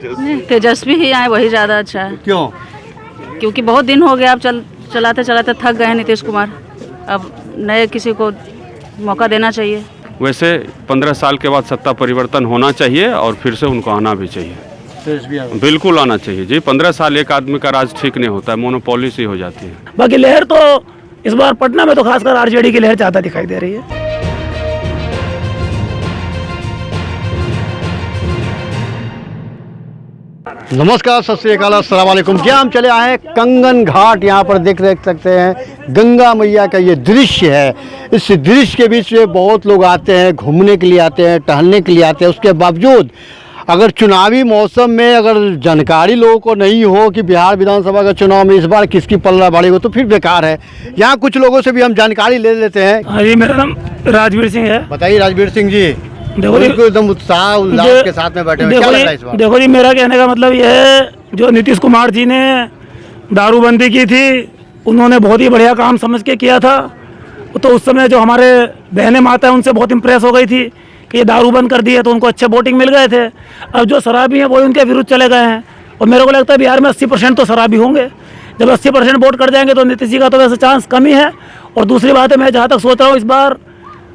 तेजस्वी ही आए वही ज़्यादा अच्छा है। क्यों? क्योंकि बहुत दिन हो गया, अब चलाते चलाते थक गए नीतीश कुमार। अब नए किसी को मौका देना चाहिए। वैसे 15 साल के बाद सत्ता परिवर्तन होना चाहिए और फिर से उनको आना भी चाहिए। बिल्कुल आना चाहिए जी। 15 साल एक आदमी का राज ठीक नहीं होता है, मोनोपोली सी हो जाती है। बाकी लहर तो इस बार पटना में तो खासकर आरजेडी की लहर ज़्यादा दिखाई दे रही है। नमस्कार, सत श्री अकाल, अस्सलाम वालेकुम जी। हम चले आए हैं कंगन घाट। यहाँ पर देख सकते हैं गंगा मैया का ये दृश्य है। इस दृश्य के बीच में बहुत लोग आते हैं, घूमने के लिए आते हैं, टहलने के लिए आते हैं। उसके बावजूद अगर चुनावी मौसम में अगर जानकारी लोगों को नहीं हो कि बिहार विधानसभा का चुनाव में इस बार किसकी पलड़ा बढ़ेगा तो फिर बेकार है। यहाँ कुछ लोगों से भी हम जानकारी ले लेते हैं। हाँ जी, मेरा नाम राजवीर सिंह है। बताइए राजवीर सिंह जी, देखो जी एकदम उत्साह उल्लास के साथ में बैठे हैं, क्या लग रहा है इस बार? देखो जी, मेरा कहने का मतलब ये है, जो नीतीश कुमार जी ने दारूबंदी की थी उन्होंने बहुत ही बढ़िया काम समझ के किया था। तो उस समय जो हमारे बहनें माता है उनसे बहुत इम्प्रेस हो गई थी कि ये दारू बंद कर दिए, तो उनको अच्छे वोटिंग मिल गए थे। अब जो शराबी हैं वही उनके विरुद्ध चले गए हैं। और मेरे को लगता है बिहार में 80% तो शराबी होंगे। जब 80% वोट कर जाएंगे तो नीतीश जी का तो वैसे चांस कम ही है। और दूसरी बात है, मैं जहाँ तक सोच रहा हूँ इस बार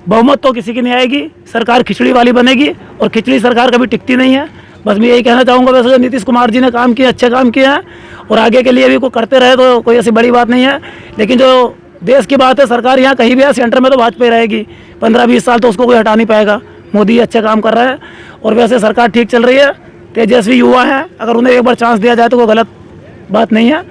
बहुमत तो किसी की नहीं आएगी, सरकार खिचड़ी वाली बनेगी और खिचड़ी सरकार कभी टिकती नहीं है। बस मैं यही कहना चाहूँगा। वैसे जो नीतीश कुमार जी ने काम किए, अच्छे काम किए हैं और आगे के लिए भी कोई करते रहे तो कोई ऐसी बड़ी बात नहीं है। लेकिन जो देश की बात है, सरकार यहाँ कहीं भी है, सेंटर में तो भाजपा रहेगी। 15-20 साल तो उसको कोई हटा नहीं पाएगा। मोदी अच्छे काम कर रहा है और वैसे सरकार ठीक चल रही है। तेजस्वी युवा हैं, अगर उन्हें एक बार चांस दिया जाए तो कोई गलत बात नहीं है,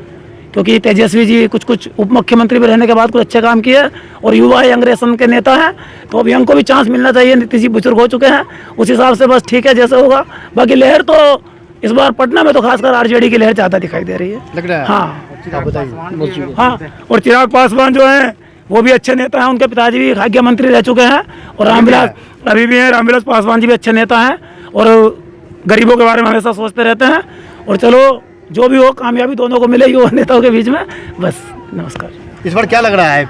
क्योंकि तेजस्वी जी कुछ उप मुख्यमंत्री भी रहने के बाद कुछ अच्छे काम किए और युवा यंग जनरेशन के नेता हैं, तो अब यंग को भी चांस मिलना चाहिए। नीतीश जी बुजुर्ग हो चुके हैं, उस हिसाब से बस ठीक है जैसे होगा। बाकी लहर तो इस बार पटना में तो खासकर आरजेडी की लहर ज़्यादा दिखाई दे रही है, लग रहा है। हाँ, और चिराग पासवान जो हैं वो भी अच्छे नेता हैं। उनके पिताजी भी खाद्य मंत्री रह चुके हैं और रामविलास अभी भी हैं। रामविलास पासवान जी भी अच्छे नेता हैं और गरीबों के बारे में हमेशा सोचते रहते हैं। और चलो जो भी हो, कामयाबी दोनों को मिले युवा नेताओं के बीच में। बस नमस्कार। इस बार क्या लग रहा है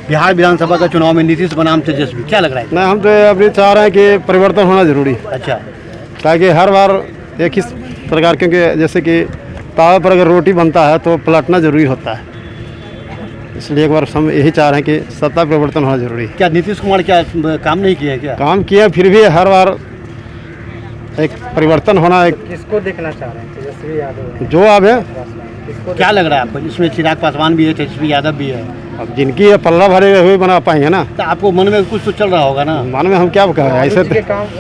बिहार विधानसभा का चुनाव में नीतीश बनाम तेजस्वी, क्या लग रहा है? नहीं, हम तो अभी चाह रहे हैं कि परिवर्तन होना जरूरी है। अच्छा, ताकि हर बार एक ही प्रकार, क्योंकि जैसे कि तावा पर अगर रोटी बनता है तो पलटना जरूरी होता है। इसलिए एक बार हम यही चाह रहे हैं कि सत्ता परिवर्तन होना जरूरी है। क्या नीतीश कुमार क्या काम नहीं किया है? क्या काम किया, फिर भी हर बार एक परिवर्तन होना। एक किसको देखना चाह रहे हैं? तेजस्वी यादव जो अब है, क्या लग रहा है आपको? इसमें चिराग पासवान भी है, तेजस्वी यादव भी है। अब जिनकी ये पल्ला भरे हुए बना पाएंगे ना। तो आपको मन में कुछ तो चल रहा होगा ना? मन में हम क्या कहें, ऐसे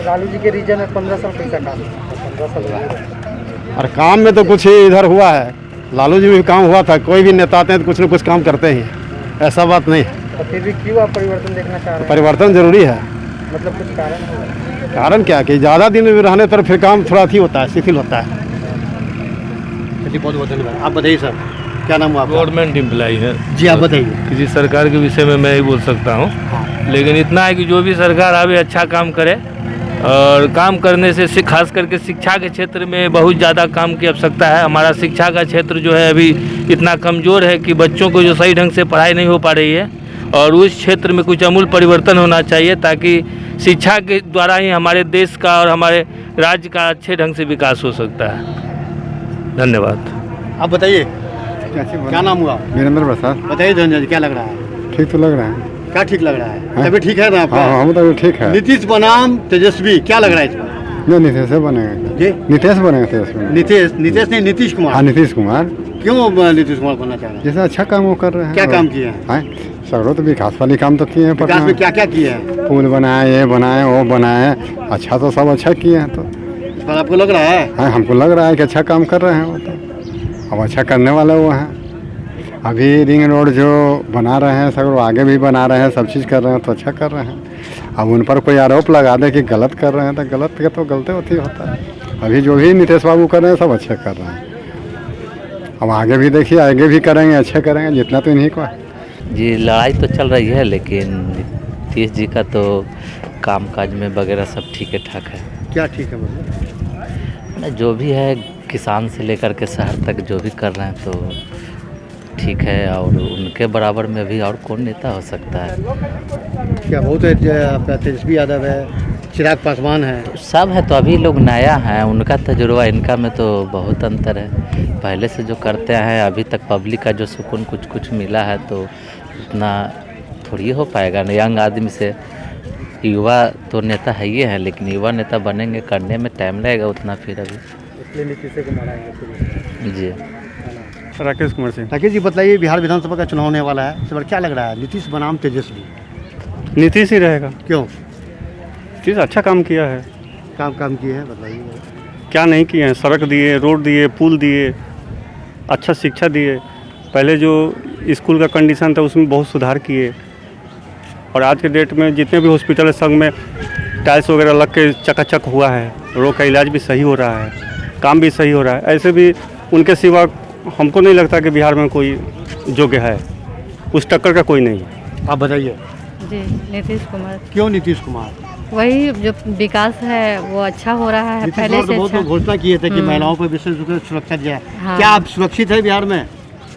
लालू जी के रीजन में 15 साल कैसा काम? 15 साल और काम में तो कुछ ही इधर हुआ है। लालू जी भी काम हुआ था। कोई भी नेता आते हैं तो कुछ न कुछ काम करते ही, ऐसा बात नहीं। तो फिर भी क्यों आप परिवर्तन देखना चाह रहे हैं? परिवर्तन जरूरी है। मतलब कुछ कारण होगा? कारण क्या कि ज़्यादा दिन में रहने पर फिर काम थोड़ा ही होता है, शिथिल होता है। चलिए, बहुत बहुत धन्यवाद। आप बताइए सर, क्या नाम हुआ आपका? गवर्नमेंट एम्प्लॉई है जी, आप बताइए। किसी सरकार के विषय में मैं ही बोल सकता हूँ। लेकिन इतना है कि जो भी सरकार आवे अच्छा काम करे और काम करने से खास करके शिक्षा के क्षेत्र में बहुत ज़्यादा काम की आवश्यकता है। हमारा शिक्षा का क्षेत्र जो है अभी इतना कमज़ोर है कि बच्चों को जो सही ढंग से पढ़ाई नहीं हो पा रही है और उस क्षेत्र में कुछ आमूल परिवर्तन होना चाहिए, ताकि शिक्षा के द्वारा ही हमारे देश का और हमारे राज्य का अच्छे ढंग से विकास हो सकता है। धन्यवाद। आप बताइए, क्या नाम हुआ? वीरेंद्र प्रसाद। बताइए धन्यवाद, क्या लग रहा है? ठीक तो लग रहा है। क्या ठीक लग रहा है? तभी ठीक है ना आपका? हाँ, हम तो ठीक है। नीतीश बनाम तेजस्वी, क्या लग रहा है इसमें? नहीं, नीतीश बनेगा जी, नीतीश बनेगा तेजस्वी। नीतीश नहीं, नीतीश कुमार। हाँ, नीतीश कुमार। क्यों नीतीश कुमार बनना चाह रहे हैं? जैसे अच्छा काम वो कर रहे हैं। क्या काम किए हैं? सगड़ो तो विकास वाली काम तो किए हैं। विकास में क्या क्या किए हैं? पुल बनाए, ये बनाए, वो बनाए। अच्छा तो सब अच्छा किए हैं। तो इस पर आपको लग रहा है? हाँ, हमको लग रहा है कि अच्छा काम कर रहे हैं वो। तो अब अच्छा करने वाले वो हैं। अभी रिंग रोड जो बना रहे हैं, सगड़ो आगे भी बना रहे हैं, सब चीज़ कर रहे हैं, तो अच्छा कर रहे हैं। अब उन पर कोई आरोप लगा दे कि गलत कर रहे हैं तो गलत के तो गलती होती होता है। अभी जो भी नीतीश बाबू कर रहे हैं सब अच्छे कर रहे हैं। अब आगे भी देखिए, आगे भी करेंगे, अच्छे करेंगे, जितना तो इन्हीं को है जी। लड़ाई तो चल रही है, लेकिन नीतीश जी का तो कामकाज में वगैरह सब ठीक ठाक है। क्या ठीक है मतलब? जो भी है, किसान से लेकर के शहर तक जो भी कर रहे हैं तो ठीक है। और उनके बराबर में भी और कौन नेता हो सकता है? क्या बहुत आपका तेजस्वी यादव है, चिराग पासवान है। सब है तो अभी लोग नया है, उनका तजुर्बा इनका में तो बहुत अंतर है। पहले से जो करते हैं अभी तक पब्लिक का जो सुकून कुछ कुछ मिला है तो उतना थोड़ी हो पाएगा ना। यंग आदमी से युवा तो नेता है ही है, लेकिन युवा नेता बनेंगे करने में टाइम लगेगा उतना। फिर अभी इसलिए नीतीश कुमार आएंगे। जी राकेश कुमार सिंह। राकेश जी बताइए, बिहार विधानसभा का चुनाव होने वाला है, इस बार क्या लग रहा है? नीतीश बनाम तेजस्वी? नीतीश ही रहेगा। क्यों? नीतीश अच्छा काम किया है। काम किए हैं, बताइए। क्या नहीं किए हैं? सड़क दिए, रोड दिए, पुल दिए, अच्छा शिक्षा दिए। पहले जो स्कूल का कंडीशन था उसमें बहुत सुधार किए। और आज के डेट में जितने भी हॉस्पिटल है संग में टाइल्स वगैरह लग के चकाचक हुआ है, रोग का इलाज भी सही हो रहा है, काम भी सही हो रहा है। ऐसे भी उनके सिवा हमको नहीं लगता कि बिहार में कोई योग्य है, उस टक्कर का कोई नहीं है। आप बताइए। जी नीतीश कुमार। क्यों नीतीश कुमार? वही जो विकास है वो अच्छा हो रहा है नीतीश पहले कुमार तो से बहुत अच्छा। लोग घोषणा किए थे कि महिलाओं को विशेष रूप से सुरक्षा दिया है। हाँ। क्या आप सुरक्षित है बिहार में?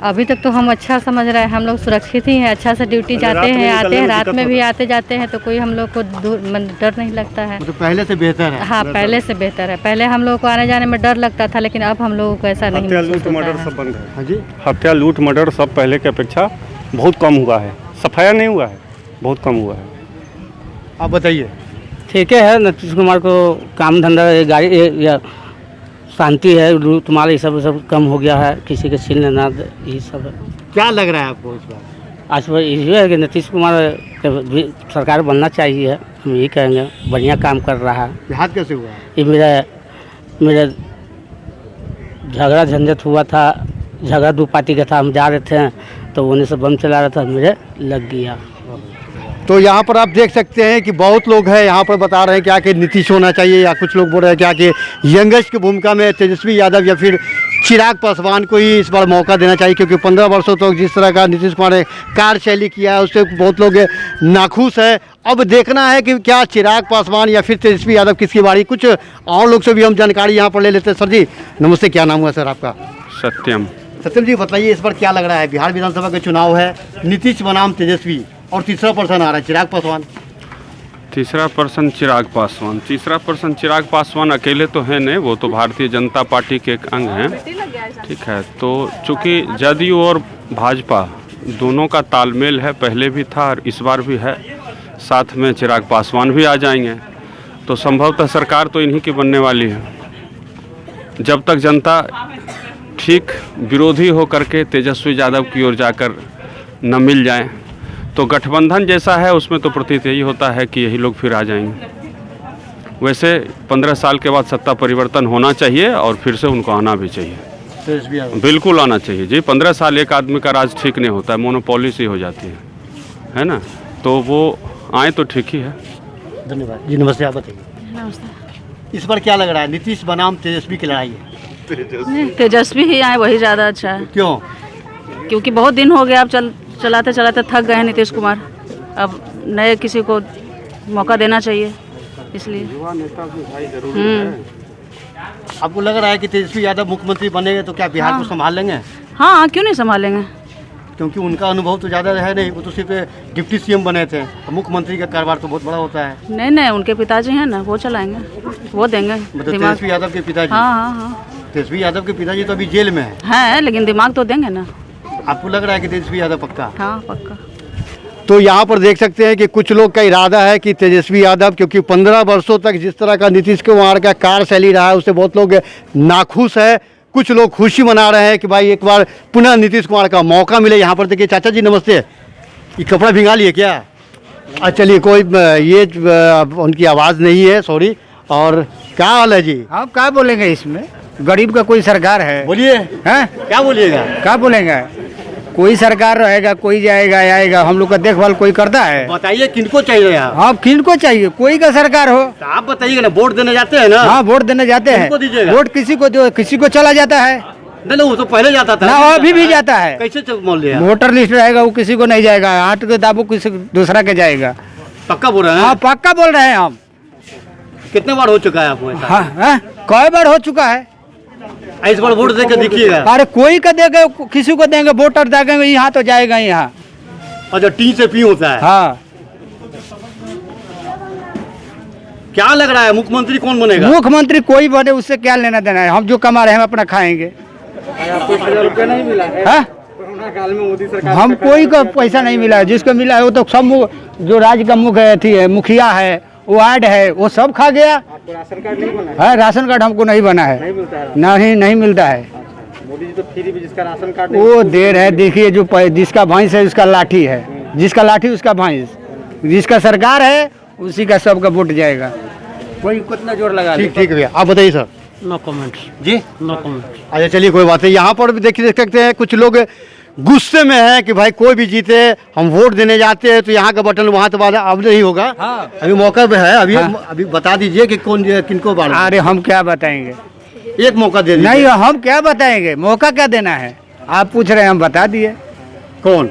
अभी तक तो हम अच्छा समझ रहे हैं, हम लोग सुरक्षित ही हैं, अच्छा से ड्यूटी जाते हैं आते हैं, रात में भी आते जाते हैं तो कोई हम लोग को डर नहीं लगता है। मतलब पहले से बेहतर है? हाँ पहले से बेहतर है। पहले हम लोग को आने जाने में डर लगता था, लेकिन अब हम लोगों को ऐसा नहीं हत्या, महसूस लूट, होता मर्डर है। सब बंद है। हाँ जी। हत्या, लूट, मर्डर सब पहले की अपेक्षा बहुत कम हुआ है। सफाया नहीं हुआ है, बहुत कम हुआ है। आप बताइए। ठीक है नीतीश कुमार को काम धंधा गाड़ी या शांति है, लूट माल ये सब कम हो गया है, किसी के छीनने ना ये सब है। क्या लग रहा है आपको इस बार? आज पर ये है कि नीतीश कुमार के भी सरकार बनना चाहिए, हम यही कहेंगे। बढ़िया काम कर रहा है। बिहार कैसे हुआ है? ये मेरा झगड़ा झंझट हुआ था, झगड़ा दो पार्टी का था, हम जा रहे थे तो उन्हें से बम चला रहा था, मेरे लग गया। तो यहाँ पर आप देख सकते हैं कि बहुत लोग हैं यहाँ पर बता रहे हैं क्या कि नीतीश होना चाहिए, या कुछ लोग बोल रहे हैं क्या कि यंगेस्ट की भूमिका में तेजस्वी यादव या फिर चिराग पासवान को ही इस बार मौका देना चाहिए, क्योंकि 15 वर्षों तक जिस तरह का नीतीश कुमार ने कार्यशैली किया है उससे बहुत लोग नाखुश है। अब देखना है कि क्या चिराग पासवान या फिर तेजस्वी यादव किसकी बारी। कुछ और लोग से भी हम जानकारी यहाँ पर ले लेते हैं। सर जी नमस्ते, क्या नाम हुआ सर आपका? सत्यम। सत्यम जी बताइए, इस बार क्या लग रहा है? बिहार विधानसभा का चुनाव है, नीतीश बनाम तेजस्वी और तीसरा पर्सन आ रहा है चिराग पासवान। तीसरा पर्सन चिराग पासवान अकेले तो है नहीं, वो तो भारतीय जनता पार्टी के एक अंग हैं। ठीक है, तो चूँकि जदयू और भाजपा दोनों का तालमेल है, पहले भी था और इस बार भी है, साथ में चिराग पासवान भी आ जाएंगे तो संभवतः सरकार तो इन्हीं की बनने वाली है। जब तक जनता ठीक विरोधी हो करके तेजस्वी यादव की ओर जाकर न मिल जाए तो गठबंधन जैसा है उसमें तो प्रतीत यही होता है कि यही लोग फिर आ जाएंगे। वैसे 15 साल के बाद सत्ता परिवर्तन होना चाहिए और फिर से उनको आना भी चाहिए। बिल्कुल आना चाहिए जी। 15 साल एक आदमी का राज ठीक नहीं होता है, मोनोपोली सी हो जाती है ना, तो वो आए तो ठीक ही है। धन्यवाद जी। नमस्ते, आप बताइए। नमस्ते। इस बार क्या लग रहा है? नीतीश बनाम तेजस्वी की लड़ाई है? तेजस्वी ही आए वही ज़्यादा अच्छा है। क्यों? क्योंकि बहुत दिन हो गया, अब चलाते चलाते थक गए हैं नीतीश कुमार। अब नए किसी को मौका देना चाहिए, इसलिए। आपको लग रहा है कि तेजस्वी यादव मुख्यमंत्री बनेंगे तो क्या बिहार को संभाल लेंगे? हाँ क्यों नहीं संभालेंगे, क्योंकि उनका अनुभव तो ज़्यादा है नहीं, वो तो सिर्फ डिप्टी सीएम बने थे। मुख्यमंत्री का कारोबार तो बहुत बड़ा होता है। नहीं उनके पिताजी हैं ना, वो चलाएंगे, वो देंगे मतलब दिमाग। तेजस्वी यादव के पिताजी? हाँ। तेजस्वी यादव के पिताजी तो अभी जेल में है, लेकिन दिमाग तो देंगे ना। आपको लग रहा है कि तेजस्वी यादव पक्का? हाँ पक्का। तो यहाँ पर देख सकते हैं कि कुछ लोग का इरादा है कि तेजस्वी यादव, क्योंकि 15 वर्षों तक जिस तरह का नीतीश कुमार का कार्यशैली रहा है उससे बहुत लोग नाखुश है। कुछ लोग खुशी मना रहे हैं कि भाई एक बार पुनः नीतीश कुमार का मौका मिले। यहाँ पर देखिए, चाचा जी नमस्ते, ये कपड़ा भिंगा लिए क्या? अच्छा चलिए, कोई ये उनकी आवाज़ नहीं है, सॉरी। और क्या हाल है जी? आप क्या बोलेंगे इसमें? गरीब का कोई सरकार है? बोलिए। हैं? क्या बोलिएगा? क्या बोलेंगे? कोई सरकार रहेगा, कोई जाएगा आएगा, हम लोग का देखभाल कोई करता है? बताइए किनको चाहिए आप? हाँ किनको चाहिए, कोई का सरकार हो तो आप बताइएगा ना, वोट देने जाते हैं ना? हाँ वोट देने जाते हैं। किनको दीजिएगा? वोट किसी को चला जाता है नहीं, वो तो पहले जाता था ना, अभी भी जाता है। कैसे मान लिया? वोटर लिस्ट रहेगा, वो किसी को नहीं जाएगा, हाथ के दाबो किसी दूसरा के जाएगा। पक्का बोल रहे हैं? हाँ पक्का बोल रहे हैं हम। कितने बार हो चुका है आपको ऐसा? हाँ कई बार हो चुका है। इस बार वोट देकर देखिएगा। अरे कोई का देंगे, किसी को देंगे, वोटर देंगे, यहाँ तो जाएगा यहाँ। अच्छा, टी से पी होता है? हाँ क्या लग रहा है मुख्यमंत्री कौन बनेगा? मुख्यमंत्री कोई बने उससे क्या लेना देना है, हम जो कमा रहे हैं हम अपना खाएंगे। आपको 1000 रुपया नहीं मिला है? हाँ? कोरोना काल में मोदी सरकार हम कोई का पैसा नहीं मिला है, जिसको मिला है वो तो सब जो राज्य का मुख्य थी है, मुखिया है, वार्ड है, वो सब खा गया। आपको राशन कार्ड नहीं बना है? है राशन कार्ड हमको नहीं बना है, नहीं मिलता है? नहीं मिलता है। मोदी जी तो फ्री भी जिसका राशन कार्ड वो दे रहे, देखिए जो जिसका भैंस है उसका लाठी है, जिसका लाठी उसका भैंस, जिसका सरकार है उसी का सबका वोट जाएगा। कोई कितना जोर लगा ले। ठीक ठीक भैया, आप बताइए सर। नो कमेंट जी नो कमेंट। अच्छा चलिए कोई बात नहीं। यहाँ पर भी देख सकते हैं कुछ लोग गुस्से में हैं कि भाई कोई भी जीते, हम वोट देने जाते हैं तो यहाँ का बटन वहाँ तो बाद अब नहीं होगा। हाँ। अभी मौका भी है, अभी हाँ। अभी बता दीजिए कि कौन किनको बांटना। अरे हम क्या बताएंगे, एक मौका दे दीजिए। नहीं हम क्या बताएंगे, मौका क्या देना है। आप पूछ रहे हैं हम बता दिए। कौन?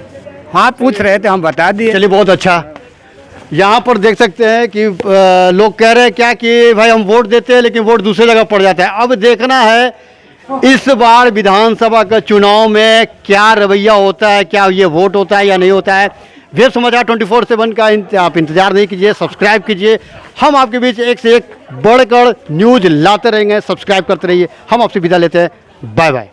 हाँ पूछ रहे थे हम बता दिए। चलिए बहुत अच्छा। यहाँ पर देख सकते हैं कि लोग कह रहे हैं क्या कि भाई हम वोट देते हैं लेकिन वोट दूसरी जगह पड़ जाता है। अब देखना है इस बार विधानसभा का चुनाव में क्या रवैया होता है, क्या ये वोट होता है या नहीं होता है। वेब समाचार 24/7 का आप इंतजार नहीं कीजिए, सब्सक्राइब कीजिए। हम आपके बीच एक से एक बढ़कर न्यूज लाते रहेंगे, सब्सक्राइब करते रहिए। हम आपसे विदा लेते हैं, बाय बाय।